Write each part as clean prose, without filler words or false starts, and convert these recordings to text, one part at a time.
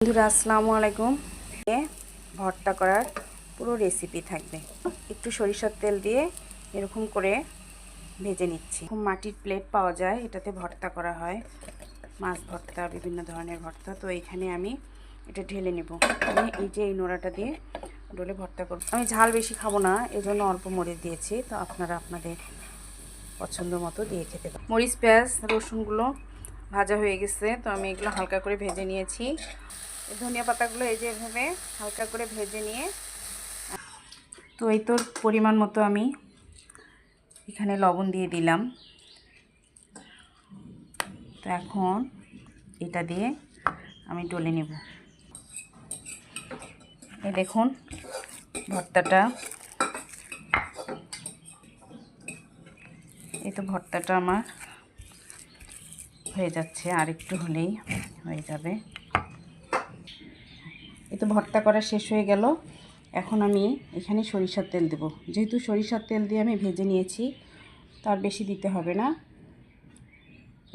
বন্ধুরা আসসালামু আলাইকুম। ভর্তা করার পুরো রেসিপি থাকবে। একটু সরিষার তেল দিয়ে এরকম করে ভেজে নিচ্ছি। মাটির প্লেট পাওয়া যায়, এটাতে ভর্তা করা হয়, মাছ ভর্তা, বিভিন্ন ধরনের ভর্তা। তো এখানে আমি এটা ঢেলে নেব। আমি এই যে এই নোড়াটা দিয়ে ডলে ভর্তা করব। আমি ঝাল বেশি খাবো না, এজন্য অল্প মরিচ দিয়েছি। তো আপনারা আপনাদের পছন্দ মতো দিয়ে খেতে পারেন। মরিচ, পেঁয়াজ, রসুনগুলো ভাজা হয়ে গেছে, তো আমি এগুলো হালকা করে ভেজে নিয়েছি। ধনিয়া পাতাগুলো এই যে এভাবে হালকা করে ভেজে নিয়ে, তো এই তোর পরিমাণ মতো আমি এখানে লবণ দিয়ে দিলাম। তো এখন এটা দিয়ে আমি ডলে নেব। এই দেখুন ভর্তাটা, এই তো ভর্তাটা আমার হয়ে যাচ্ছে, আর একটু হলেই হয়ে যাবে। এই তো ভর্তা করা শেষ হয়ে গেল। এখন আমি এখানে সরিষার তেল দেব। যেহেতু সরিষার তেল দিয়ে আমি ভেজে নিয়েছি, তার বেশি দিতে হবে না।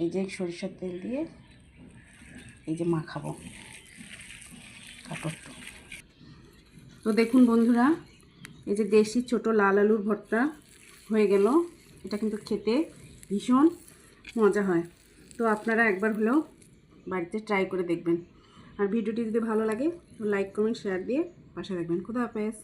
এই যে সরিষার তেল দিয়ে এই যে মাখাবো কাপড়। তো দেখুন বন্ধুরা, এই যে দেশি ছোট লাল আলুর ভর্তা হয়ে গেল। এটা কিন্তু খেতে ভীষণ মজা হয়। তো আপনারা একবার হলেও বাড়িতে ট্রাই করে দেখবেন। আর ভিডিওটি যদি ভালো লাগে তো লাইক, কমেন্ট, শেয়ার দিয়ে পাশে রাখবেন। খুদা হাফেজ।